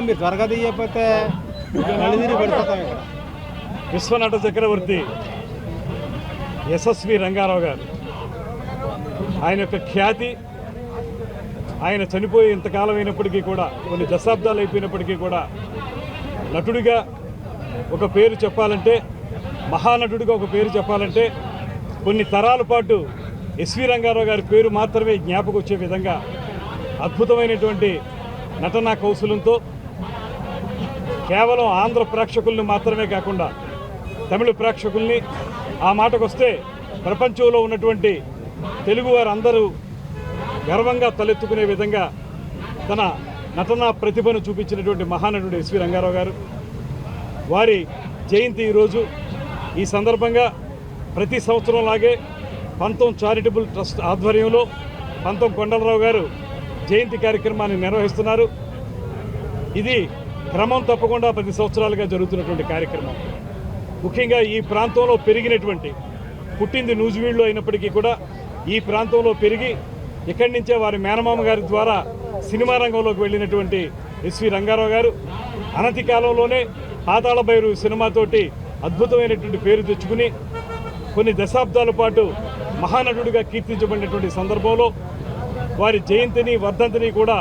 మీరు త్వరగా తీయకపోతే నలుగురి పడిపోతాం. ఇక్కడ విశ్వనట చక్రవర్తి యశస్వి రంగారావు గారు, ఆయన యొక్క ఖ్యాతి, ఆయన చనిపోయి ఇంతకాలం అయినప్పటికీ కూడా, కొన్ని దశాబ్దాలు అయిపోయినప్పటికీ కూడా నటుడిగా ఒక పేరు చెప్పాలంటే, మహానటుడిగా ఒక పేరు చెప్పాలంటే కొన్ని తరాల పాటు ఎస్వి రంగారావు గారి పేరు మాత్రమే జ్ఞాపకం వచ్చే విధంగా అద్భుతమైనటువంటి నటనా కౌశలంతో కేవలం ఆంధ్ర ప్రేక్షకుల్ని మాత్రమే కాకుండా తమిళ ప్రేక్షకుల్ని, ఆ మాటకొస్తే ప్రపంచంలో ఉన్నటువంటి తెలుగువారు అందరూ గర్వంగా తలెత్తుకునే విధంగా తన నటనా ప్రతిభను చూపించినటువంటి మహానటుడు ఎస్వి రంగారావు గారు, వారి జయంతి ఈరోజు. ఈ సందర్భంగా ప్రతి సంవత్సరం లాగే పంతం చారిటబుల్ ట్రస్ట్ ఆధ్వర్యంలో పంతం కొండలరావు గారు జయంతి కార్యక్రమాన్ని నిర్వహిస్తున్నారు. ఇది క్రమం తప్పకుండా 10 సంవత్సరాలుగా జరుగుతున్నటువంటి కార్యక్రమం. ముఖ్యంగా ఈ ప్రాంతంలో పెరిగినటువంటి, పుట్టింది నూజివీడులో అయినప్పటికీ కూడా ఈ ప్రాంతంలో పెరిగి ఇక్కడి నుంచే వారి మేనమామ గారి ద్వారా సినిమా రంగంలోకి వెళ్ళినటువంటి ఎస్వి రంగారావు గారు అనతి కాలంలోనే పాతాళ భైరవి సినిమాతోటి అద్భుతమైనటువంటి పేరు తెచ్చుకుని కొన్ని దశాబ్దాల పాటు మహానటుడిగా కీర్తించబడినటువంటి సందర్భంలో వారి జయంతిని, వర్ధంతిని కూడా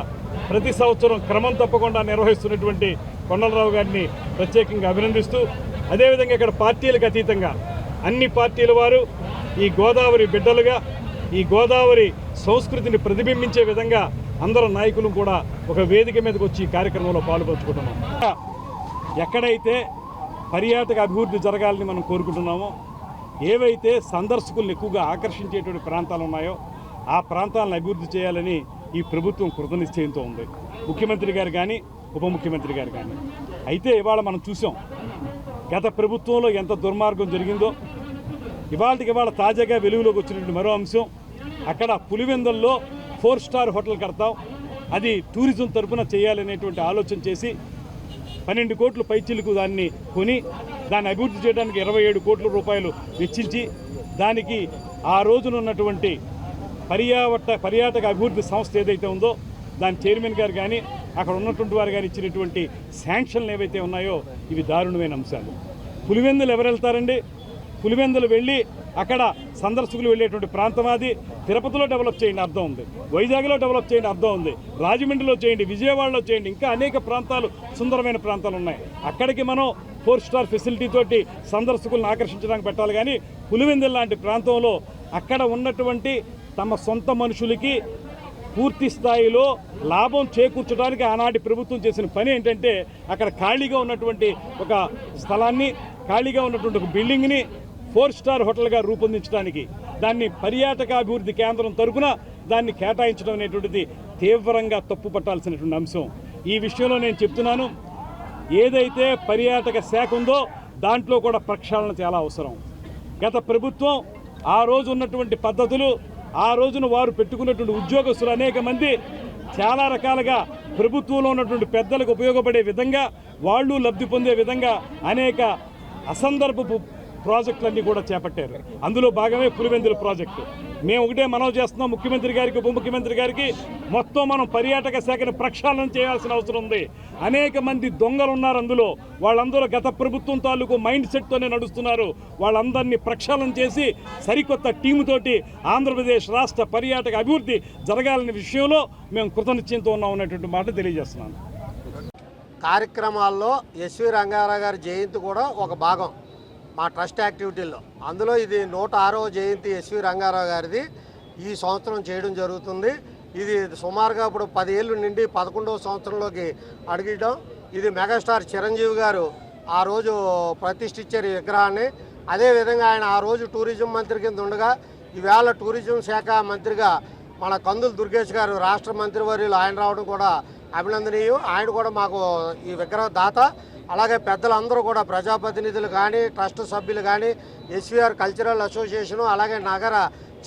ప్రతి సంవత్సరం క్రమం తప్పకుండా నిర్వహిస్తున్నటువంటి కొండలరావు గారిని ప్రత్యేకంగా అభినందిస్తూ, అదేవిధంగా ఇక్కడ పార్టీలకు అతీతంగా అన్ని పార్టీల వారు ఈ గోదావరి బిడ్డలుగా, ఈ గోదావరి సంస్కృతిని ప్రతిబింబించే విధంగా అందరు నాయకులు కూడా ఒక వేదిక మీదకి వచ్చి ఈ కార్యక్రమంలో పాల్పంచుకుంటున్నాం. ఎక్కడైతే పర్యాటక అభివృద్ధి జరగాలని మనం కోరుకుంటున్నామో, ఏవైతే సందర్శకులను ఎక్కువగా ఆకర్షించేటువంటి ప్రాంతాలు ఉన్నాయో ఆ ప్రాంతాలను అభివృద్ధి చేయాలని ఈ ప్రభుత్వం కృతనిశ్చయంతో ఉంది. ముఖ్యమంత్రి గారు కానీ, ఉప ముఖ్యమంత్రి గారు కానీ. అయితే ఇవాళ మనం చూసాం గత ప్రభుత్వంలో ఎంత దుర్మార్గం జరిగిందో. ఇవాళ తాజాగా వెలుగులోకి వచ్చినటువంటి మరో అంశం, అక్కడ పులివెందుల్లో 4 స్టార్ హోటల్ కడతాం, అది టూరిజం తరఫున చేయాలనేటువంటి ఆలోచన చేసి 12 కోట్ల పైచిలకు దాన్ని కొని దాన్ని అభివృద్ధి చేయడానికి 27 కోట్ల రూపాయలు వెచ్చించి, దానికి ఆ రోజున ఉన్నటువంటి పర్యాటక అభివృద్ధి సంస్థ ఏదైతే ఉందో దాని చైర్మన్ గారు కానీ, అక్కడ ఉన్నటువంటి వారు కానీ ఇచ్చినటువంటి శాంక్షన్లు ఏవైతే ఉన్నాయో ఇవి దారుణమైన అంశాలు. పులివెందులు ఎవరు వెళ్తారండి? పులివెందులు వెళ్ళి అక్కడ సందర్శకులు వెళ్ళేటువంటి ప్రాంతం అది. తిరుపతిలో డెవలప్ చేయండి, అర్థం ఉంది. వైజాగ్లో డెవలప్ చేయండి, అర్థం ఉంది. రాజమండ్రిలో చేయండి, విజయవాడలో చేయండి, ఇంకా అనేక ప్రాంతాలు, సుందరమైన ప్రాంతాలు ఉన్నాయి. అక్కడికి మనం 4 స్టార్ ఫెసిలిటీ తోటి సందర్శకులను ఆకర్షించడానికి పెట్టాలి. కానీ పులివెందులు లాంటి ప్రాంతంలో అక్కడ ఉన్నటువంటి తమ సొంత మనుషులకి పూర్తి స్థాయిలో లాభం చేకూర్చడానికి ఆనాటి ప్రభుత్వం చేసిన పని ఏంటంటే, అక్కడ ఖాళీగా ఉన్నటువంటి ఒక స్థలాన్ని, ఖాళీగా ఉన్నటువంటి ఒక బిల్డింగ్ని 4 స్టార్ హోటల్గా రూపొందించడానికి, దాన్ని పర్యాటక అభివృద్ధి కేంద్రం తరఫున దాన్ని కేటాయించడం అనేటువంటిది తీవ్రంగా తప్పు పట్టాల్సినటువంటి అంశం. ఈ విషయంలో నేను చెప్తున్నాను, ఏదైతే పర్యాటక శాఖ ఉందో దాంట్లో కూడా ప్రక్షాళన చాలా అవసరం. గత ప్రభుత్వం ఆ రోజు ఉన్నటువంటి పద్ధతులు, ఆ రోజున వారు పెట్టుకున్నటువంటి ఉద్యోగస్తులు అనేక మంది చాలా రకాలుగా ప్రభుత్వంలో ఉన్నటువంటి పెద్దలకు ఉపయోగపడే విధంగా, వాళ్ళు లబ్ధి పొందే విధంగా అనేక అసందర్భపు ప్రాజెక్టులన్నీ కూడా చేపట్టారు. అందులో భాగమే పులివెందుల ప్రాజెక్టు. మేము ఒకటే మనవి చేస్తున్నాం ముఖ్యమంత్రి గారికి, ఉప ముఖ్యమంత్రి గారికి, మొత్తం మనం పర్యాటక శాఖను ప్రక్షాళన చేయాల్సిన అవసరం ఉంది. అనేక మంది దొంగలు ఉన్నారు అందులో. వాళ్ళందరూ గత ప్రభుత్వం తాలూకు మైండ్ సెట్తోనే నడుస్తున్నారు. వాళ్ళందరినీ ప్రక్షాళన చేసి సరికొత్త టీముతోటి ఆంధ్రప్రదేశ్ రాష్ట్ర పర్యాటక అభివృద్ధి జరగాలనే విషయంలో మేము కృతనిశ్చయంతో ఉన్నాం అన్నటువంటి మాట తెలియజేస్తున్నాను. కార్యక్రమాల్లో ఎస్వి రంగారావు గారి జయంతి కూడా ఒక భాగం మా ట్రస్ట్ యాక్టివిటీల్లో. అందులో ఇది 106వ జయంతి ఎస్వి రంగారావు గారిది ఈ సంవత్సరం చేయడం జరుగుతుంది. ఇది సుమారుగా ఇప్పుడు 10 ఏళ్ళు నుండి 11వ సంవత్సరంలోకి అడుగుతాం. ఇది మెగాస్టార్ చిరంజీవి గారు ఆ రోజు ప్రతిష్ఠించారు ఈ విగ్రహాన్ని. అదేవిధంగా ఆయన ఆ రోజు టూరిజం మంత్రి కింద ఉండగా, ఈవేళ టూరిజం శాఖ మంత్రిగా మన కందుల దుర్గేష్ గారు రాష్ట్ర మంత్రివర్యులు ఆయన రావడం కూడా అభినందనీయం. ఆయన కూడా మాకు ఈ విగ్రహ దాత. అలాగే పెద్దలందరూ కూడా, ప్రజాప్రతినిధులు కానీ, ట్రస్ట్ సభ్యులు కానీ, ఎస్వీఆర్ కల్చరల్ అసోసియేషను, అలాగే నగర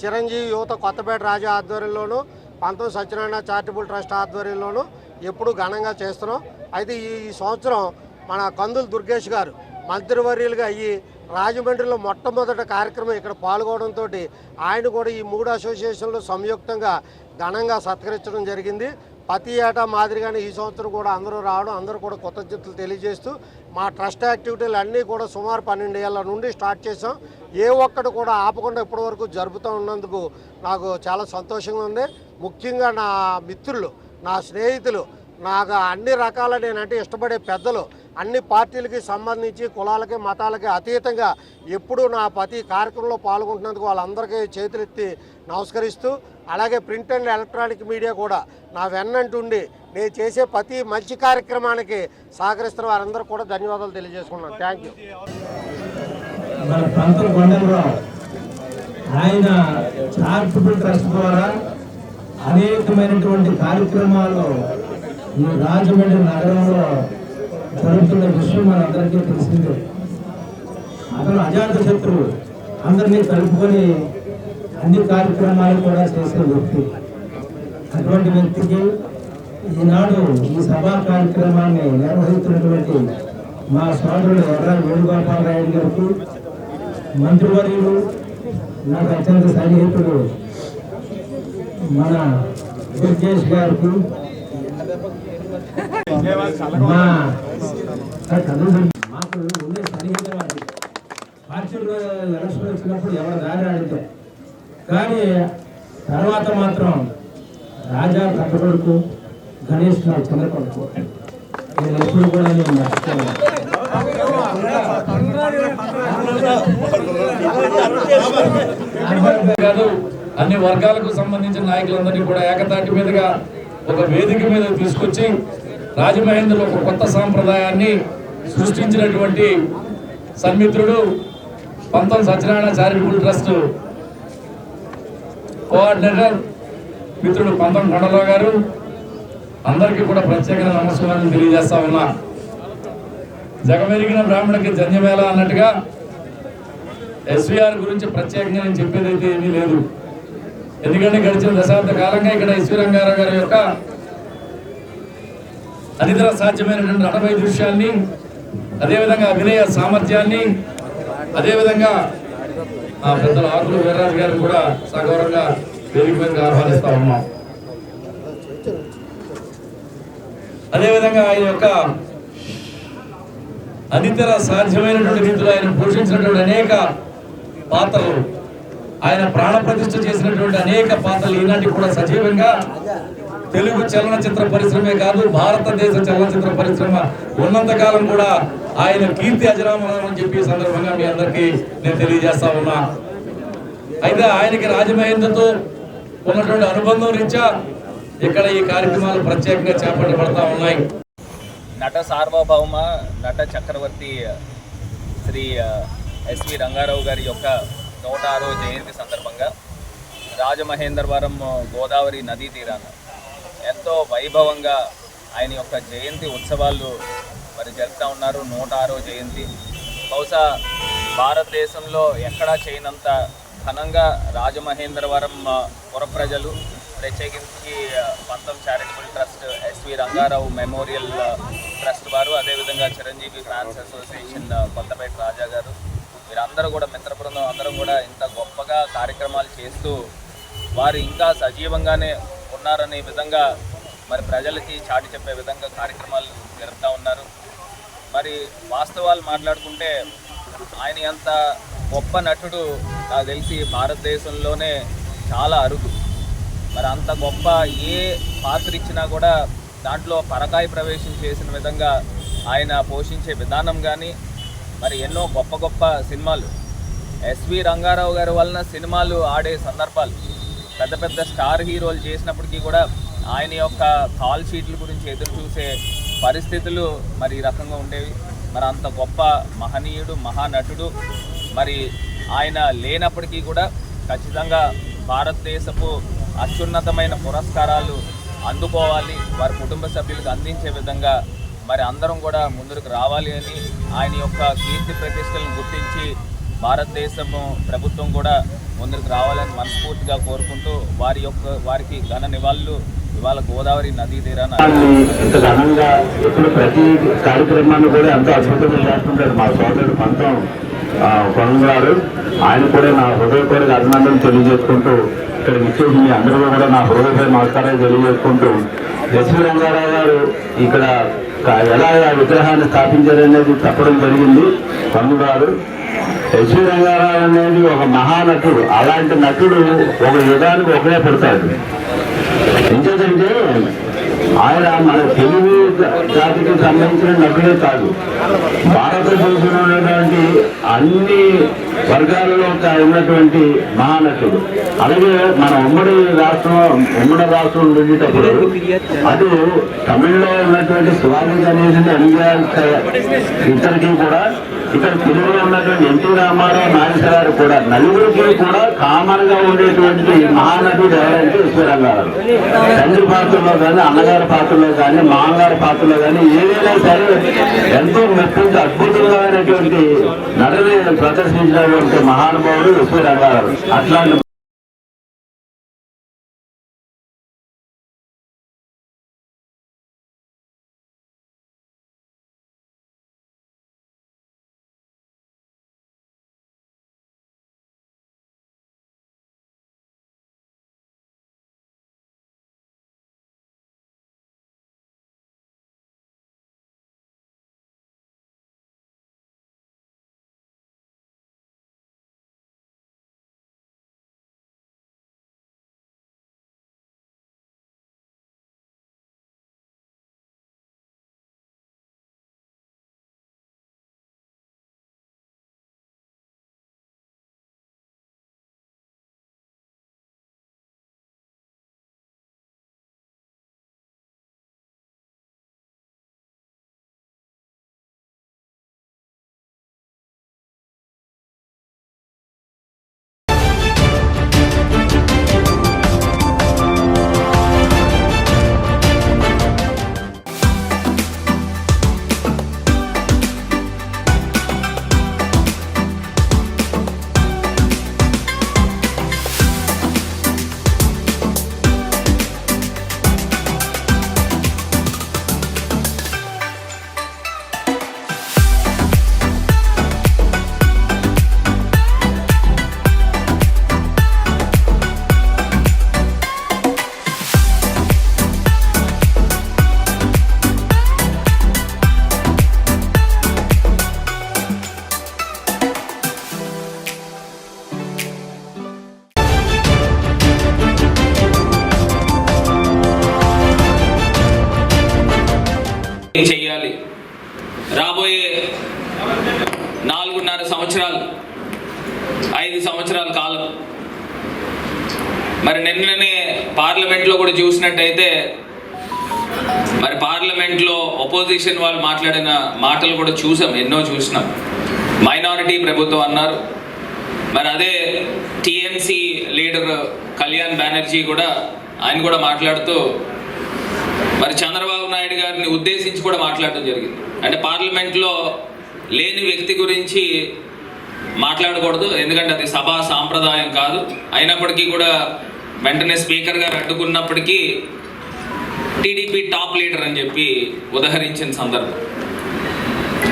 చిరంజీవి యువత కొత్తపేట రాజా ఆధ్వర్యంలోనూ, పంతం సత్యనారాయణ చారిటబుల్ ట్రస్ట్ ఆధ్వర్యంలోనూ ఎప్పుడూ ఘనంగా చేస్తున్నాం. అయితే ఈ సంవత్సరం మన కందుల దుర్గేష్ గారు మంత్రివర్యులుగా ఈ రాజమండ్రిలో మొట్టమొదటి కార్యక్రమం ఇక్కడ పాల్గొనడంతో ఆయన కూడా ఈ 3 అసోసియేషన్లు సంయుక్తంగా ఘనంగా సత్కరించడం జరిగింది. ప్రతి ఏటా మాదిరిగానే ఈ సంవత్సరం కూడా అందరూ రావడం, అందరూ కూడా కృతజ్ఞతలు తెలియజేస్తూ మా ట్రస్ట్ యాక్టివిటీలు అన్నీ కూడా సుమారు 12 ఏళ్ల నుండి స్టార్ట్ చేసాం. ఏ ఒక్కటి కూడా ఆపకుండా ఇప్పటివరకు జరుపుతూ ఉన్నందుకు నాకు చాలా సంతోషంగా ఉంది. ముఖ్యంగా నా మిత్రులు, నా స్నేహితులు, నాకు అన్ని రకాల నేనంటే ఇష్టపడే పెద్దలు, అన్ని పార్టీలకి సంబంధించి కులాలకి మతాలకి అతీతంగా ఎప్పుడూ నా ప్రతి కార్యక్రమంలో పాల్గొంటున్నందుకు వాళ్ళందరికీ చేతులెత్తి నమస్కరిస్తూ, అలాగే ప్రింట్ అండ్ ఎలక్ట్రానిక్ మీడియా కూడా నా వెన్నంటుండి నేను చేసే ప్రతి మంచి కార్యక్రమానికి సహకరిస్తున్న వారందరూ కూడా ధన్యవాదాలు తెలియజేసుకున్నాను. Thank you. మన పంతులు కొండలరావు ఆయన చారిటబుల్ ట్రస్ట్ ద్వారా అనేకమైనటువంటి కార్యక్రమాలు ఈ రాజమండ్రి నగరంలో జరుగుతున్న విషయం మనందరికీ తెలిసిందే. అతను అజాత శత్రువు, అందరినీ కలుపుకొని అన్ని కార్యక్రమాలు కూడా చేసే వ్యక్తి. అటువంటి వ్యక్తికి ఈనాడు ఈ సభా కార్యక్రమాన్ని నిర్వహిస్తున్నటువంటి మా సోదరుడు ఎర్ర వేణుగోపాలరాయుడు గారికి, మంత్రివర్యులు, నాకు అత్యంత సన్నిహితుడు మన దుర్గేష్ గారికి, మాకు ఉండే సన్నిహితం అది. పార్టీలో ఎలక్షన్ వచ్చినప్పుడు ఎవరు దారి ఆడితే, కానీ తర్వాత మాత్రం రాజా పెద్ద కొడుకు, గణేష్ నా చిన్న కొడుకు, నేను ఎప్పుడు కూడా నేను మర్చిపోయాను. కాదు, అన్ని వర్గాలకు సంబంధించిన నాయకులందరినీ కూడా ఏకతాటి మీదుగా ఒక వేదిక మీద తీసుకొచ్చి రాజమహేంద్రలో ఒక కొత్త సాంప్రదాయాన్ని సృష్టించినటువంటి సన్మిత్రుడు పంతం సత్యనారాయణ చారిటబుల్ ట్రస్ట్ కోఆర్డినేటర్ మిత్రుడు పంతం కొండలరావు గారు, అందరికీ కూడా ప్రత్యేకంగా నమస్కారాలు తెలియజేస్తా ఉన్నా. జగమెరిగిన బ్రాహ్మణకి జన్యమేళ అన్నట్టుగా ఎస్వీఆర్ గురించి ప్రత్యేకంగా నేను చెప్పేదైతే ఏమీ లేదు. ఎందుకంటే గడిచిన దశాబ్ద కాలంగా ఇక్కడ ఎస్వి రంగారావు గారి యొక్క అనితర సాధ్యమైనటువంటి అటవై దృశ్యాన్ని, అదేవిధంగా అభినయ సామర్థ్యాన్ని, అదేవిధంగా ఆ పెద్దల ఆకులు వీర్రాజు గారిని కూడా సగౌరవంగా వేదిక మీద ఆహ్వానిస్తా ఉన్నాం. అదేవిధంగా ఆయన యొక్క అనితర సాధ్యమైనటువంటి రీతిలో ఆయన పోషించినటువంటి అనేక పాత్రలు, ఆయన ప్రాణ ప్రతిష్ఠ చేసినటువంటి అనేక పాత్రలు ఈనాటికి కూడా సజీవంగా తెలుగు చలనచిత్ర పరిశ్రమే కాదు, భారతదేశ చలనచిత్ర పరిశ్రమ ఉన్నంతకాలం కూడా ఆయన కీర్తి అజరామరం అని చెప్పి సందర్భంగా మీ అందరికీ నేను తెలియజేస్తా ఉన్నా. అయితే ఆయనకి రాజమహేంద్రతో ఉన్నటువంటి అనుబంధం రీత్యా ఇక్కడ ఈ కార్యక్రమాలు ప్రత్యేకంగా చేపట్టబడతా ఉన్నాయి. నట సార్వభౌమ నట చక్రవర్తి శ్రీ ఎస్వి రంగారావు గారి యొక్క 106వ జయంతి సందర్భంగా రాజమహేంద్రవరం గోదావరి నదీ తీరాన ఎంతో వైభవంగా ఆయన యొక్క జయంతి ఉత్సవాలు మరి జరుపుతూ ఉన్నారు. 106వ జయంతి బహుశా భారతదేశంలో ఎక్కడా చేయనంత ఘనంగా రాజమహేంద్రవరం పుర ప్రజలు, ప్రత్యేకించి Pantham charitable trust, S V Rangarao memorial trust వారు, అదేవిధంగా చిరంజీవి ఫ్యాన్స్ అసోసియేషన్ కొత్తపేట రాజా గారు, వీరందరూ కూడా మిత్ర బృందం అందరం కూడా ఇంత గొప్పగా కార్యక్రమాలు చేస్తూ వారు ఇంకా సజీవంగానే ఉన్నారనే విధంగా మరి ప్రజలకి చాటి చెప్పే విధంగా కార్యక్రమాలు జరుపుతూ ఉన్నారు. మరి వాస్తవాలు మాట్లాడుకుంటే ఆయన ఎంత గొప్ప నటుడు నాకు తెలిసి భారతదేశంలోనే చాలా అరుదు. మరి అంత గొప్ప ఏ పాత్ర ఇచ్చినా కూడా దాంట్లో పరకాయ ప్రవేశం చేసిన విధంగా ఆయన పోషించే విధానం కానీ, మరి ఎన్నో గొప్ప గొప్ప సినిమాలు ఎస్వి రంగారావు గారి వలన సినిమాలు ఆడే సందర్భాలు, పెద్ద పెద్ద స్టార్ హీరోలు చేసినప్పటికీ కూడా ఆయన యొక్క కాల్ షీట్ల గురించి ఎదురు చూసే పరిస్థితులు మరి ఈ రకంగా ఉండేవి. మరి అంత గొప్ప మహనీయుడు, మహానటుడు మరి ఆయన లేనప్పటికీ కూడా ఖచ్చితంగా భారతదేశపు అత్యున్నతమైన పురస్కారాలు అందుకోవాలి, వారి కుటుంబ సభ్యులకు అందించే విధంగా మరి అందరం కూడా ముందుకు రావాలి అని ఆయన యొక్క కీర్తి ప్రతిష్టలను గుర్తించి భారతదేశము ప్రభుత్వం కూడా ముందుకు రావాలని మనస్ఫూర్తిగా కోరుకుంటూ వారికి ఘన నివాళులు ఇవాళ గోదావరి నదీ తీరాన ఇంత ఘనంగా ఇప్పుడు ప్రతి కార్యక్రమాన్ని కూడా ఎంతో అద్భుతంగా చేస్తుంటారు మా సోదరుడు పంతం కొనుగోలు ఆయన కూడా నా హృదయపూర్వక అభినందనలు తెలియజేసుకుంటూ ఇక్కడ విచ్చేసి మీ అందరూ కూడా నా హృదయపూర్వక నమస్కారాలు తెలియజేసుకుంటూ ఎస్వి రంగారావు గారు ఇక్కడ ఎలా విగ్రహాన్ని స్థాపించారనేది చెప్పడం జరిగింది. కొనుగోలు ఎస్వి రంగారావు అనేది ఒక మహానటుడు. అలాంటి నటుడు ఒక యుగానికి ఒకడే పడతాడు. ఎందుకంటే ఆయన మన తెలుగు జాతికి సంబంధించిన నటుడే కాదు, భారతదేశంలో ఉన్నటువంటి అన్ని వర్గాలలో ఉన్నటువంటి మహానటుడు. అలాగే మన ఉమ్మడి రాష్ట్రం ఉండేటప్పుడు అటు తమిళ్లో ఉన్నటువంటి శివాజీ గణేశన్ ఇద్దరికి కూడా ఇక్కడ తెలుగులో ఉన్నటువంటి ఎన్టీ రామారావు నాగేశ్వర గారు కూడా నలుగురికి కూడా కామన్ గా ఉండేటువంటి మహానటుడు ఎవరంటే ఎస్వి రంగారావు. తండ్రి పాత్రలో కానీ, అన్నగారి పాత్రలో కానీ, మామగారి పాత్రలో కానీ ఏదైనా సరే ఎంతో మెప్పించి అద్భుతంగా అయినటువంటి నటని ప్రదర్శించినటువంటి మహానుభావుడు ఎస్వి రంగారావు. అట్లాంటి చెయ్యాలి. రాబోయే 4.5 సంవత్సరాలు 5 సంవత్సరాల కాలం మరి నిన్ననే పార్లమెంట్లో కూడా చూసినట్టయితే మరి పార్లమెంట్లో ఒపోజిషన్ వాళ్ళు మాట్లాడిన మాటలు కూడా ఎన్నో చూసినాం. మైనారిటీ ప్రభుత్వం అన్నారు. మరి అదే టీఎంసీ లీడర్ కళ్యాణ్ బెనర్జీ కూడా ఆయన కూడా మాట్లాడుతూ మరి చంద్రబాబు నాయుడు గారిని ఉద్దేశించి కూడా మాట్లాడడం జరిగింది. అంటే పార్లమెంట్లో లేని వ్యక్తి గురించి మాట్లాడకూడదు, ఎందుకంటే అది సభా సాంప్రదాయం కాదు. అయినప్పటికీ కూడా వెంటనే స్పీకర్ గారు అడ్డుకున్నప్పటికీ టీడీపీ టాప్ లీడర్ అని చెప్పి ఉదహరించిన సందర్భం.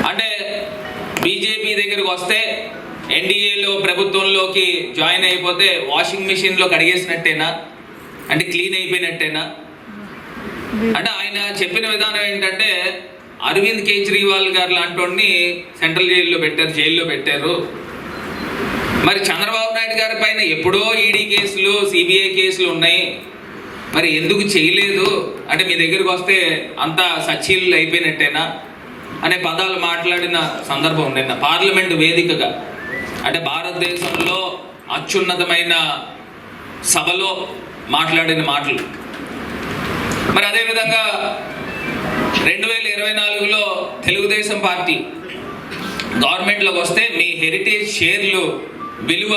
అంటే బీజేపీ దగ్గరకు వస్తే ఎన్డీఏలో ప్రభుత్వంలోకి జాయిన్ అయిపోతే వాషింగ్ మిషన్లో కడిగేసినట్టేనా, అంటే క్లీన్ అయిపోయినట్టేనా? అంటే ఆయన చెప్పిన విధానం ఏంటంటే అరవింద్ కేజ్రీవాల్ గారు లాంటి సెంట్రల్ జైల్లో పెట్టారు. మరి చంద్రబాబు నాయుడు గారి పైన ఎప్పుడో ఈడీ కేసులు, సిబిఐ కేసులు ఉన్నాయి, మరి ఎందుకు చేయలేదు? అంటే మీ దగ్గరకు వస్తే అంతా సచ్చీలు అయిపోయినట్టేనా అనే పదాలు మాట్లాడిన సందర్భం నిన్న పార్లమెంటు వేదికగా. అంటే భారతదేశంలో అత్యున్నతమైన సభలో మాట్లాడిన మాటలు. మరి అదేవిధంగా 2024లో తెలుగుదేశం పార్టీ గవర్నమెంట్లోకి వస్తే మీ హెరిటేజ్ షేర్లు విలువ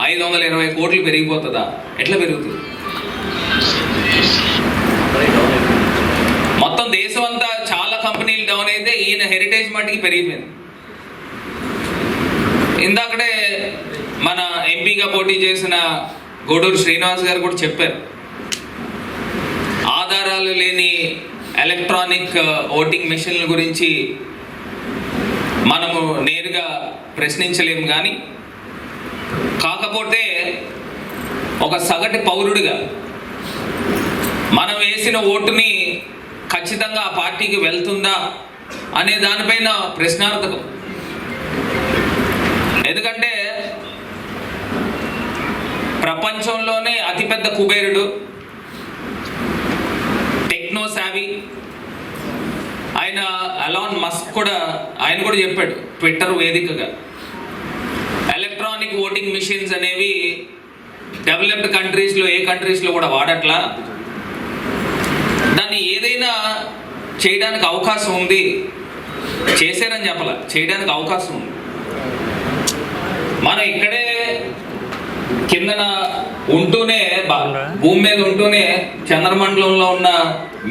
520 కోట్లు పెరిగిపోతుందా? ఎట్లా పెరుగుతుంది? మొత్తం దేశం అంతా చాలా కంపెనీలు డౌన్ అయితే ఈయన హెరిటేజ్ మట్టికి పెరిగిపోయింది. ఇందాకడే మన ఎంపీగా పోటీ చేసిన గూడూరు శ్రీనివాస్ గారు కూడా చెప్పారు, ఆధారాలు లేని ఎలక్ట్రానిక్ ఓటింగ్ మెషిన్ల గురించి మనము నేరుగా ప్రశ్నించలేము. కానీ కాకపోతే ఒక సగటు పౌరుడిగా మనం వేసిన ఓటుని ఖచ్చితంగా ఆ పార్టీకి వెళ్తుందా అనే దానిపైన ప్రశ్నార్థకం. ఎందుకంటే ప్రపంచంలోనే అతిపెద్ద కుబేరుడు, టెక్నో సావి ఆయన ఎలాన్ మస్క్ కూడా చెప్పాడు ట్విట్టర్ వేదికగా, ఎలక్ట్రానిక్ ఓటింగ్ మిషన్స్ అనేవి డెవలప్డ్ కంట్రీస్లో ఏ కంట్రీస్లో కూడా వాడట్లా, దాన్ని ఏదైనా చేయడానికి అవకాశం ఉంది, చేశారని చెప్పాల, చేయడానికి అవకాశం ఉంది. మనం ఇక్కడే కిందన ఉంటూనే భూమి మీద ఉంటూనే చంద్రమండలంలో ఉన్న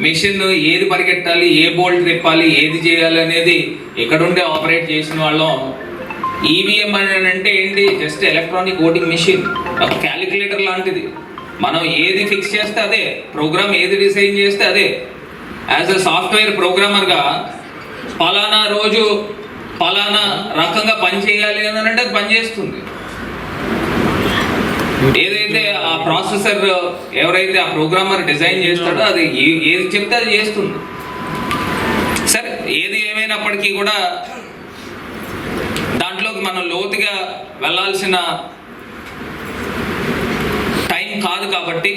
మిషన్ ఏది పరిగెట్టాలి, ఏ బోల్ట్ తిప్పాలి, ఏది చేయాలి అనేది ఇక్కడుండే ఆపరేట్ చేసిన వాళ్ళం. ఈవీఎం అని అంటే ఏంటి? జస్ట్ ఎలక్ట్రానిక్ ఓటింగ్ మిషన్, ఒక క్యాలిక్యులేటర్ లాంటిది. మనం ఏది ఫిక్స్ చేస్తే అదే, ప్రోగ్రామ్ ఏది డిజైన్ చేస్తే అదే. యాజ్ అ సాఫ్ట్వేర్ ప్రోగ్రామర్గా పలానా రోజు పలానా రకంగా పని చేయాలి అని అంటే అది పనిచేస్తుంది. ఏదైతే ఆ ప్రాసెసర్ ఎవరైతే ఆ ప్రోగ్రామర్ డిజైన్ చేస్తాడో అది ఏది చెప్తే అది చేస్తుంది. సరే, ఏది ఏమైనప్పటికీ కూడా దాంట్లోకి మనం లోతుగా వెళ్ళాల్సిన టైం కాదు. కాబట్టి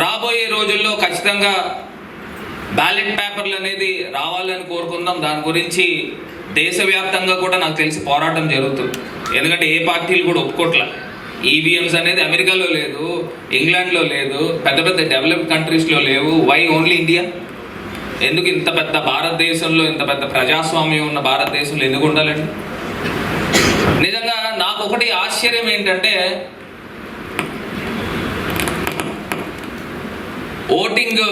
రాబోయే రోజుల్లో ఖచ్చితంగా బ్యాలెట్ పేపర్లు అనేది రావాలని కోరుకుందాం. దాని గురించి దేశవ్యాప్తంగా కూడా నాకు తెలిసి పోరాటం జరుగుతుంది. ఎందుకంటే ఏ పార్టీలు కూడా ఒప్పుకోట్లా. ఈవీఎంస్ అనేది అమెరికాలో లేదు, ఇంగ్లాండ్లో లేదు, పెద్ద పెద్ద డెవలప్డ్ కంట్రీస్లో లేవు. Why only India? ఎందుకు ఇంత పెద్ద భారతదేశంలో, ఇంత పెద్ద ప్రజాస్వామ్యం ఉన్న భారతదేశంలో ఎందుకు ఉండాలండి? నిజంగా నాకు ఒకటి ఆశ్చర్యం ఏంటంటే, ఓటింగ్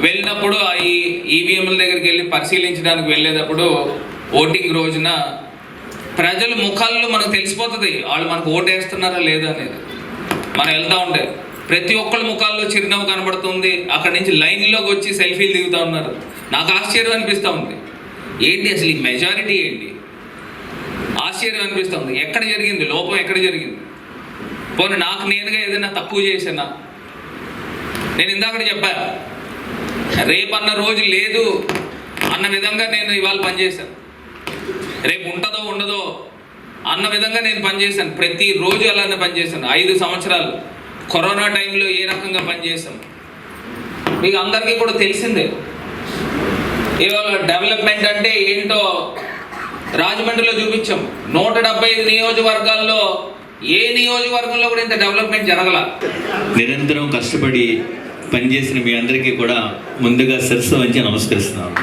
వెళ్ళినప్పుడు ఈ ఈవీఎంల దగ్గరికి వెళ్ళి పరిశీలించడానికి వెళ్ళేటప్పుడు ఓటింగ్ రోజున ప్రజల ముఖాల్లో మనకు తెలిసిపోతుంది వాళ్ళు మనకు ఓటేస్తున్నారా లేదా అనేది. మనం వెళ్తూ ఉంటే ప్రతి ఒక్కళ్ళ ముఖాల్లో చిరునవ్వు కనబడుతుంది. అక్కడి నుంచి లైన్లోకి వచ్చి సెల్ఫీలు దిగుతూ ఉన్నారు. నాకు ఆశ్చర్యం అనిపిస్తూ ఉంది, ఏంటి అసలు ఈ మెజారిటీ ఏంటి? ఆశ్చర్యం అనిపిస్తూ ఉంది. ఎక్కడ జరిగింది లోపం? ఎక్కడ జరిగింది? పోనీ నాకు నేనుగా ఏదైనా తక్కువ చేసానా? నేను ఇందాక చెప్పా, రేపన్న రోజు లేదు అన్న విధంగా నేను ఇవాళ పనిచేశాను. రేపు ఉంటుందో ఉండదో అన్న విధంగా నేను పనిచేశాను. ప్రతిరోజు అలానే పనిచేశాను. 5 సంవత్సరాలు కరోనా టైంలో ఏ రకంగా పనిచేశాం మీకు అందరికీ కూడా తెలిసిందే. ఇవాళ డెవలప్మెంట్ అంటే ఏంటో రాజమండ్రిలో చూపించాం. 175 నియోజకవర్గాల్లో ఏ నియోజకవర్గంలో కూడా ఇంత డెవలప్మెంట్ జరగల. నిరంతరం కష్టపడి పనిచేసిన మీ అందరికీ కూడా ముందుగా శిరస్సు వంచి నమస్కరిస్తున్నాను.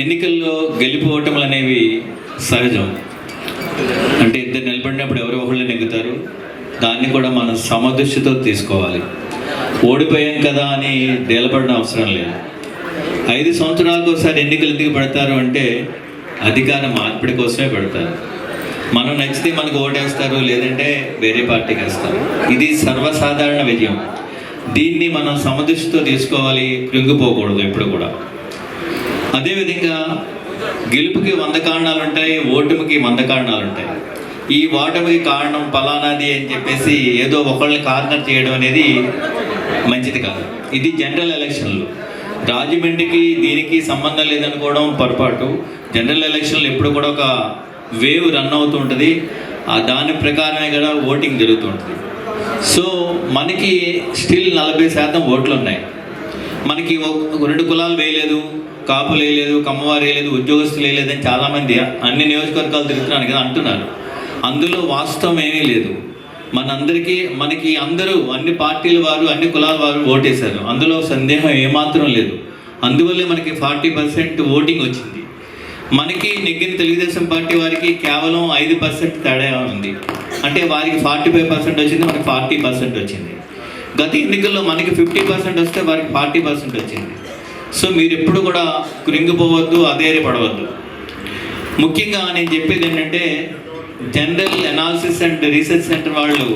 ఎన్నికల్లో గెలిపోవటములు అనేవి సహజం. అంటే ఇద్దరు నిలబడినప్పుడు ఎవరో ఒకళ్ళు నెగ్గుతారు. దాన్ని కూడా మనం సమదృష్టితో తీసుకోవాలి. ఓడిపోయాం కదా అని డేలపడిన అవసరం లేదు. 5 సంవత్సరాలకు ఒకసారి ఎన్నికలు ఎందుకు పెడతారు అంటే అధికార మార్పిడి కోసమే పెడతారు. మనం నచ్చితే మనకు ఓటేస్తారు, లేదంటే వేరే పార్టీకి వేస్తారు. ఇది సర్వసాధారణ విజయం. దీన్ని మనం సమదృష్టితో తీసుకోవాలి, కృంగిపోకూడదు ఎప్పుడు కూడా. అదేవిధంగా గెలుపుకి 100 కారణాలు ఉంటాయి, ఓటమికి 100 కారణాలు ఉంటాయి. ఈ ఓటమికి కారణం పలానాది అని చెప్పేసి ఏదో ఒకళ్ళని కార్నర్ చేయడం అనేది మంచిది కాదు. ఇది జనరల్ ఎలక్షన్లు. రాజమండ్రికి దీనికి సంబంధం లేదనుకోవడం పొరపాటు. జనరల్ ఎలక్షన్లు ఎప్పుడు కూడా ఒక వేవ్ రన్ అవుతూ ఉంటుంది. దాని ప్రకారమే కూడా ఓటింగ్ జరుగుతూ ఉంటుంది. సో మనకి స్టిల్ 40% ఓట్లు ఉన్నాయి. మనకి 2 కులాలు వేయలేదు, కాపులు వేయలేదు, కమ్మవారు వేయలేదు, ఉద్యోగస్తులు వేయలేదు అని చాలామంది అన్ని నియోజకవర్గాలు తిరుగుతున్నాను కదా అంటున్నారు. అందులో వాస్తవం ఏమీ లేదు. మనకి అందరూ అన్ని పార్టీల వారు, అన్ని కులాల వారు ఓటేశారు. అందులో సందేహం ఏమాత్రం లేదు. అందువల్లే మనకి 40% ఓటింగ్ వచ్చింది. మనకి నెగ్గిన తెలుగుదేశం పార్టీ వారికి కేవలం 5% తేడా ఉంది. అంటే వారికి 45% వచ్చింది, మనకి 40% వచ్చింది. గత ఎన్నికల్లో మనకి 50% వస్తే వారికి 40% వచ్చింది. సో మీరు ఎప్పుడు కూడా కృంగిపోవద్దు, అధైర్యపడవద్దు. ముఖ్యంగా నేను చెప్పేది ఏంటంటే, general analysis and research centre వాళ్ళు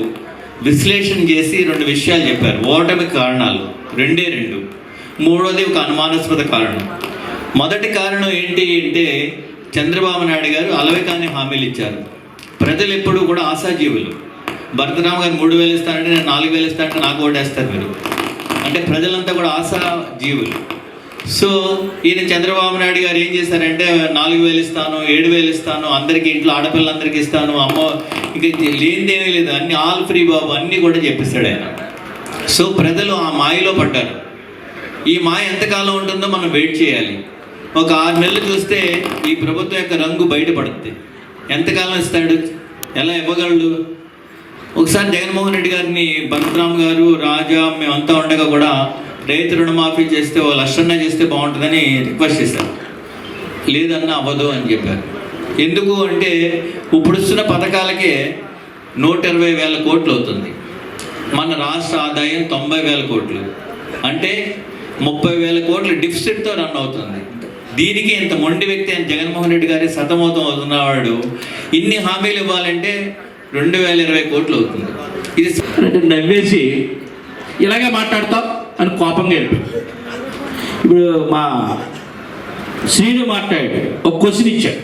విశ్లేషణ చేసి 2 విషయాలు చెప్పారు. ఓటమి కారణాలు 2. మూడోది ఒక అనుమానాస్పద కారణం. మొదటి కారణం ఏంటి అంటే చంద్రబాబు నాయుడు గారు అలవికాని హామీలు ఇచ్చారు. ప్రజలు ఎప్పుడూ కూడా ఆశాజీవులు. భరతరామ్ గారు 3,000 ఇస్తానంటే నేను 4,000 ఇస్తానంటే నాకు ఓటేస్తారు మీరు. అంటే ప్రజలంతా కూడా ఆశాజీవులు. సో ఈయన చంద్రబాబు నాయుడు గారు ఏం చేశారంటే 4,000 ఇస్తాను, 7,000 ఇస్తాను, అందరికీ ఇంట్లో ఆడపిల్లలందరికీ ఇస్తాను, అమ్మ ఇంక లేనిదేమీ లేదు, అన్ని ఆల్ ఫ్రీ బాబు అన్నీ కూడా చెప్పిస్తాడు ఆయన. సో ప్రజలు ఆ మాయలో పడ్డారు. ఈ మాయ ఎంతకాలం ఉంటుందో మనం వెయిట్ చేయాలి. ఒక 6 నెలలు చూస్తే ఈ ప్రభుత్వం యొక్క రంగు బయటపడుతుంది. ఎంతకాలం ఇస్తాడు, ఎలా ఇవ్వగలడు? ఒకసారి జగన్మోహన్ రెడ్డి గారిని భరతరామ్ గారు, రాజా మేమంతా ఉండగా కూడా రైతు రుణమాఫీ చేస్తే 1,00,000 చేస్తే బాగుంటుందని రిక్వెస్ట్ చేశారు. లేదన్నా అవ్వదు అని చెప్పారు. ఎందుకు అంటే ఇప్పుడు వస్తున్న పథకాలకే 120,000 కోట్లు అవుతుంది. మన రాష్ట్ర ఆదాయం 90,000 కోట్లు. అంటే 30,000 కోట్ల డిఫిసిట్తో రన్ అవుతుంది. దీనికి ఇంత మొండి వ్యక్తి అని జగన్మోహన్ రెడ్డి గారి సతమతం అవుతున్నవాడు ఇన్ని హామీలు ఇవ్వాలంటే 2,020 కోట్లు అవుతుంది. ఇది నవ్వేసి ఇలాగే మాట్లాడతాం అని కోపంగా వెళ్ళిపోయి ఇప్పుడు మా శ్రీను మాట్లాడాడు, ఒక క్వశ్చన్ ఇచ్చాడు.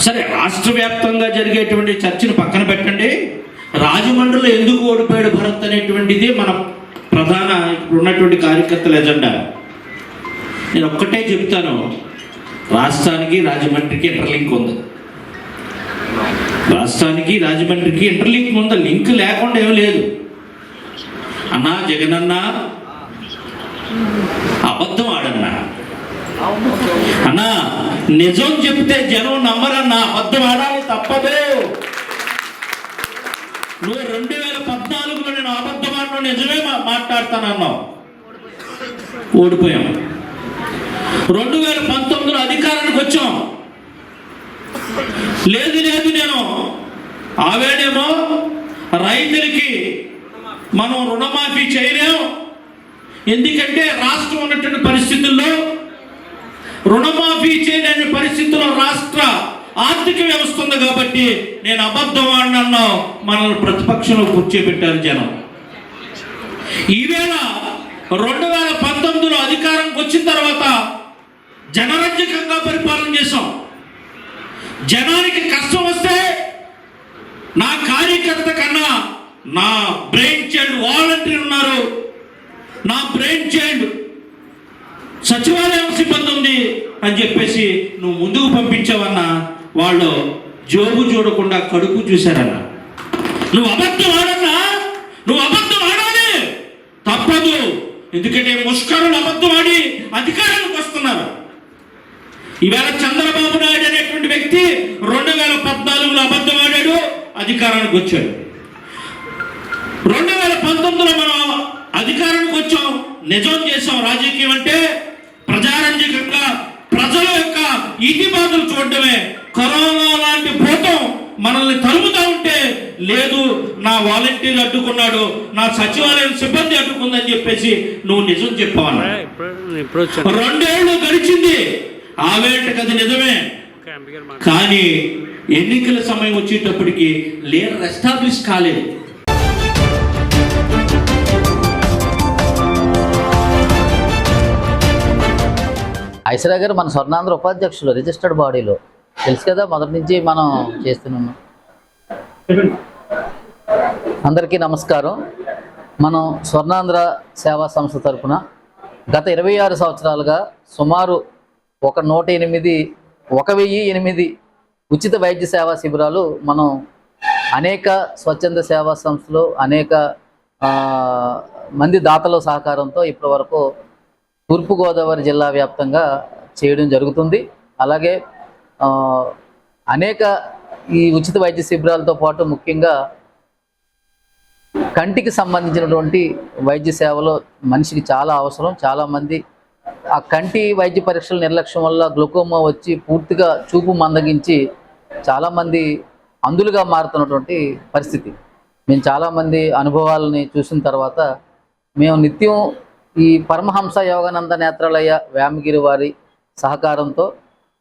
సరే, రాష్ట్ర వ్యాప్తంగా జరిగేటువంటి చర్చను పక్కన పెట్టండి, రాజమండ్రిలో ఎందుకు ఓడిపోయాడు భరత్ అనేటువంటిది మన ప్రధాన ఉన్నటువంటి కార్యకర్తల ఎజెండా. నేను ఒక్కటే చెప్తాను, రాష్ట్రానికి రాజమండ్రికి ఇంటర్లింక్ ఉంది. రాష్ట్రానికి రాజమండ్రికి ఇంటర్లింక్ ఉంది. లింక్ లేకుండా ఏం లేదు. అన్నా జగనన్నా అబద్ధం ఆడన్నా, అన్నా నిజం చెప్తే జనం నమ్మరన్నా, అబద్ధం ఆడాలి తప్పదు. నువ్వు 2014లో నేను అబద్ధం ఆడను నిజమే మాట్లాడతానన్నావు, ఓడిపోయాం. 2019లో అధికారానికి వచ్చాం. లేదు నేను ఆవేడేమో రైతులకి మనం రుణమాఫీ చేయలేము, ఎందుకంటే రాష్ట్రం ఉన్నటువంటి పరిస్థితుల్లో రుణమాఫీ చేయలేని పరిస్థితుల్లో రాష్ట్ర ఆర్థిక వ్యవస్థ ఉంది కాబట్టి నేను అబద్ధం ఆడినన్నా మనల్ని ప్రతిపక్షంలో కూర్చోబెట్టారు జనం. ఈవేళ 2019లో అధికారంకి వచ్చిన తర్వాత జనరంజకంగా పరిపాలన చేశాం. జనానికి కష్టం వస్తే నా కార్యకర్త కన్నా నా బ్రెయిన్ చైల్డ్ వాలంటీర్ ఉన్నారు, నా బ్రెయిన్ చైల్డ్ సచివాలయం సిబ్బంది ఉంది అని చెప్పేసి నువ్వు ముందుకు పంపించావన్నా వాళ్ళు జోబు చూడకుండా కడుపు చూశారన్న. నువ్వు అబద్ధం ఆడన్నా, నువ్వు అబద్ధం ఆడాలి తప్పదు, ఎందుకంటే ముష్కరులు అబద్ధం ఆడి అధికారానికి వస్తున్నారు. ఈవేళ చంద్రబాబు నాయుడు అనేటువంటి వ్యక్తి 2014లో అబద్ధం ఆడాడు, అధికారానికి వచ్చాడు. 2019లో మనం అధికారానికి వచ్చాం, నిజం చేసాం. రాజకీయం అంటే ప్రజారంజకంగా ప్రజల యొక్క ఈతిబాతులు చూడటమే. కరోనా లాంటి భూతం మనల్ని తరుముతా ఉంటే లేదు నా వాలంటీర్ అడ్డుకున్నాడు, నా సచివాలయం సిబ్బంది అడ్డుకుందని చెప్పేసి నువ్వు నిజం చెప్పావన్నా. 2 ఏళ్ళు గడిచింది, ఆవేటకు అది నిజమే. కానీ ఎన్నికల సమయం వచ్చేటప్పటికి లీడర్ ఎస్టాబ్లిష్ కాలేదు. ఐశ్వర్య గారు మన స్వర్ణాంధ్ర ఉపాధ్యక్షులు రిజిస్టర్డ్ బాడీలో, తెలుసు కదా, మొదటి నుంచి మనం చేస్తున్నాం. అందరికీ నమస్కారం. మనం స్వర్ణాంధ్ర సేవా సంస్థ తరఫున గత 26 సంవత్సరాలుగా సుమారు 1,008 ఉచిత వైద్య సేవా శిబిరాలు మనం అనేక స్వచ్ఛంద సేవా సంస్థలు, అనేక మంది దాతల సహకారంతో ఇప్పటి వరకు తూర్పుగోదావరి జిల్లా వ్యాప్తంగా చేయడం జరుగుతుంది. అలాగే అనేక ఈ ఉచిత వైద్య శిబిరాలతో పాటు ముఖ్యంగా కంటికి సంబంధించినటువంటి వైద్య సేవలో మనిషికి చాలా అవసరం. చాలామంది ఆ కంటి వైద్య పరీక్షల నిర్లక్ష్యం వల్ల గ్లూకోమా వచ్చి పూర్తిగా చూపు మందగించి చాలామంది అందులుగా మారుతున్నటువంటి పరిస్థితి. మేము చాలామంది అనుభవాలని చూసిన తర్వాత మేము నిత్యం ఈ పరమహంస యోగానంద నేత్రాలయ వేమగిరి వారి సహకారంతో,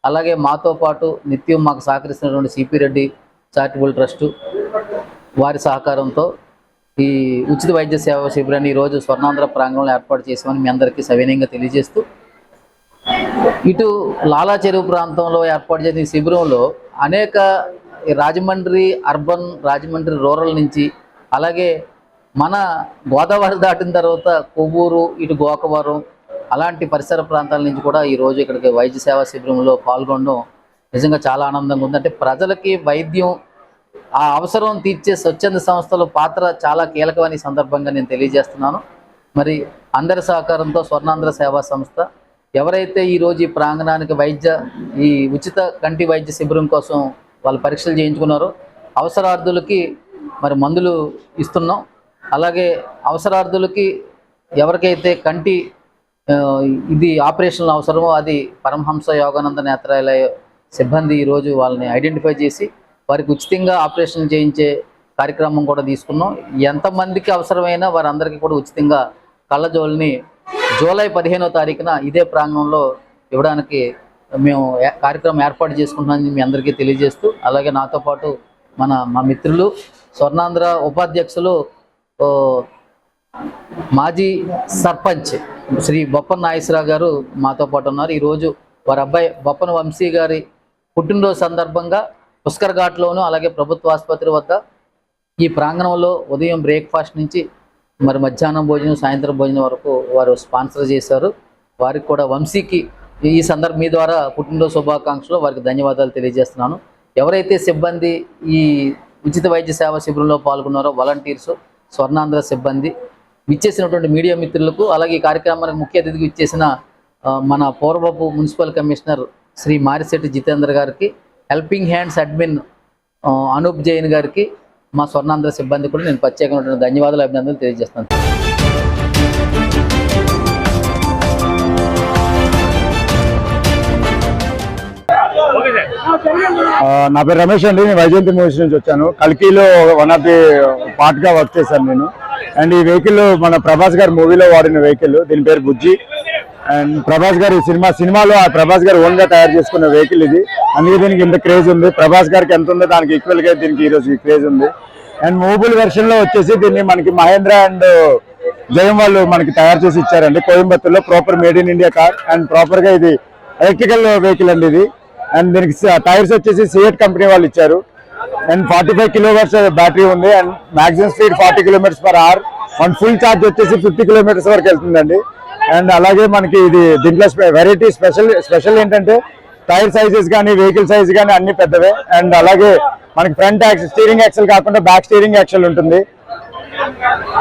అలాగే మాతో పాటు నిత్యం మాకు సహకరిస్తున్నటువంటి సిపి రెడ్డి చారిటబుల్ ట్రస్టు వారి సహకారంతో ఈ ఉచిత వైద్య సేవ శిబిరాన్ని ఈరోజు స్వర్ణాంధ్ర ప్రాంగణంలో ఏర్పాటు చేసామని మీ అందరికీ సవినయంగా తెలియజేస్తూ, ఇటు లాలా చెరువు ప్రాంతంలో ఏర్పాటు చేసిన ఈ శిబిరంలో అనేక రాజమండ్రి అర్బన్, రాజమండ్రి రూరల్ నుంచి, అలాగే మన గోదావరి దాటిన తర్వాత కొవ్వూరు, ఇటు గోకవరం అలాంటి పరిసర ప్రాంతాల నుంచి కూడా ఈరోజు ఇక్కడికి వైద్య సేవా శిబిరంలో పాల్గొనడం నిజంగా చాలా ఆనందంగా ఉంది. అంటే ప్రజలకి వైద్యం ఆ అవసరం తీర్చే స్వచ్ఛంద సంస్థల పాత్ర చాలా కీలకమని సందర్భంగా నేను తెలియజేస్తున్నాను. మరి అందరి సహకారంతో స్వర్ణాంధ్ర సేవా సంస్థ ఎవరైతే ఈరోజు ఈ ప్రాంగణానికి ఈ ఉచిత కంటి వైద్య శిబిరం కోసం వాళ్ళు పరీక్షలు చేయించుకున్నారో అవసరార్థులకి మరి మందులు ఇస్తున్నాం. అలాగే అవసరార్థులకి ఎవరికైతే కంటి ఇది ఆపరేషన్లు అవసరమో అది పరమహంస యోగానంద నేత్రాలయ సిబ్బంది ఈరోజు వాళ్ళని ఐడెంటిఫై చేసి వారికి ఉచితంగా ఆపరేషన్ చేయించే కార్యక్రమం కూడా తీసుకున్నాం. ఎంతమందికి అవసరమైనా వారందరికీ కూడా ఉచితంగా కళ్ళజోళ్ళని జూలై 15వ తారీఖున ఇదే ప్రాంగణంలో ఇవ్వడానికి మేము కార్యక్రమం ఏర్పాటు చేసుకుంటున్నామని మీ అందరికీ తెలియజేస్తూ, అలాగే నాతో పాటు మా మిత్రులు స్వర్ణాంధ్ర ఉపాధ్యక్షులు మాజీ సర్పంచ్ శ్రీ బొప్పన నాగేశ్వరరావు గారు మాతో పాటు ఉన్నారు. ఈరోజు వారి అబ్బాయి బొప్పన వంశీ గారి పుట్టినరోజు సందర్భంగా పుష్కర్ ఘాట్లోను అలాగే ప్రభుత్వ ఆసుపత్రి వద్ద ఈ ప్రాంగణంలో ఉదయం బ్రేక్ఫాస్ట్ నుంచి మరి మధ్యాహ్నం భోజనం, సాయంత్రం భోజనం వరకు వారు స్పాన్సర్ చేశారు. వారికి కూడా వంశీకి ఈ సందర్భం మీ ద్వారా పుట్టినరోజు శుభాకాంక్షలు, వారికి ధన్యవాదాలు తెలియజేస్తున్నాను. ఎవరైతే సిబ్బంది ఈ ఉచిత వైద్య సేవా శిబిరంలో పాల్గొన్నారో వాలంటీర్స్, స్వర్ణాంధ్ర సిబ్బంది, ఇచ్చేసినటువంటి మీడియా మిత్రులకు, అలాగే ఈ కార్యక్రమానికి ముఖ్య అతిథికి ఇచ్చేసిన మన పూర్వపు మున్సిపల్ కమిషనర్ శ్రీ మారిశెట్టి జితేంద్ర గారికి, helping hands admin Anoop Jain గారికి, మా స్వర్ణాంధ్ర సిబ్బంది కూడా నేను ప్రత్యేకమైనటువంటి ధన్యవాదాలు, అభినందనలు తెలియజేస్తాను. నా పేరు రమేష్ అండి. నేను వైజయంతి మూవీస్ నుంచి వచ్చాను. కల్కిలో వన్ ఆఫ్ ది పార్ట్ గా వర్క్ చేశాను నేను. అండ్ ఈ వెహికల్ మన ప్రభాస్ గారి మూవీలో వాడిన వెహికల్, దీని పేరు బుజ్జి. అండ్ ప్రభాస్ గారి సినిమాలో ఆ ప్రభాస్ గారు ఓన్ గా తయారు చేసుకున్న వెహికల్ ఇది. అందుకే దీనికి ఇంత క్రేజ్ ఉంది. ప్రభాస్ గారికి ఎంత ఉందో దానికి ఈక్వల్ గా దీనికి ఈ రోజు క్రేజ్ ఉంది. అండ్ మూవబుల్ వెర్షన్ లో వచ్చేసి దీన్ని మనకి మహేంద్ర అండ్ జయం వాళ్ళు మనకి తయారు చేసి ఇచ్చారండి కోయంబత్తూర్లో. Proper made in India car and proper గా ఇది ఎలక్ట్రికల్ వెహికల్ అండి ఇది. అండ్ దీనికి టైర్స్ వచ్చేసి సిఎట్ కంపెనీ వాళ్ళు ఇచ్చారు. అండ్ 45 కిలోవాట్స్ బ్యాటరీ ఉంది. And maximum speed 40 km/h. And full charge వచ్చేసి 50 km వరకు వెళ్తుందండి. అండ్ అలాగే మనకి ఇది దీంట్లో వెరైటీ స్పెషల్ ఏంటంటే టైర్ సైజెస్ కానీ వెహికల్ సైజ్ కానీ అన్ని పెద్దవే. అండ్ అలాగే మనకి ఫ్రంట్ స్టీరింగ్ యాక్సెల్ కాకుండా బ్యాక్ స్టీరింగ్ యాక్సెల్ ఉంటుంది.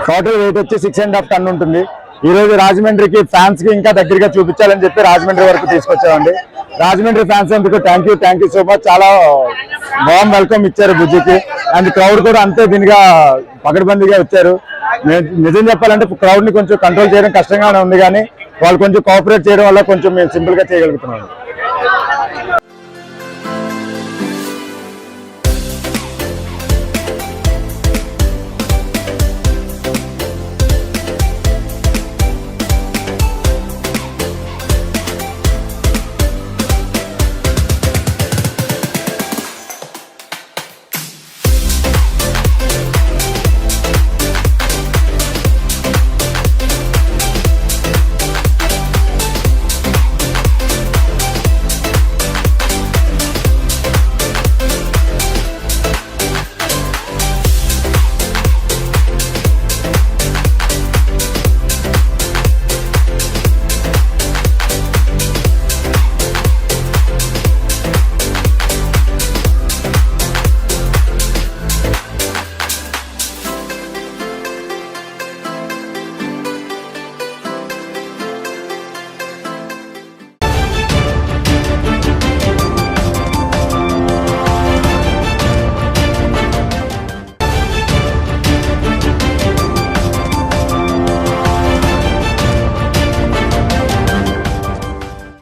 టోటల్ వెయిట్ వచ్చి 6.5 టన్ ఉంటుంది. ఈ రోజు రాజమండ్రికి ఫ్యాన్స్ కి ఇంకా దగ్గరగా చూపించాలని చెప్పి రాజమండ్రి వరకు తీసుకొచ్చామండి. రాజమండ్రి ఫ్యాన్స్ అందుకు థ్యాంక్ యూ సో మచ్. చాలా బాగా వెల్కమ్ ఇచ్చారు బుజ్జికి. అండ్ క్రౌడ్ కూడా అంతే దీనిగా పకడ్బందీగా వచ్చారు. నిజం చెప్పాలంటే క్రౌడ్ ని కొంచెం కంట్రోల్ చేయడం కష్టంగానే ఉంది, కానీ వాళ్ళు కొంచెం కోఆపరేట్ చేయడం వల్ల కొంచెం మేము సింపుల్ గా చేయగలుగుతున్నాము.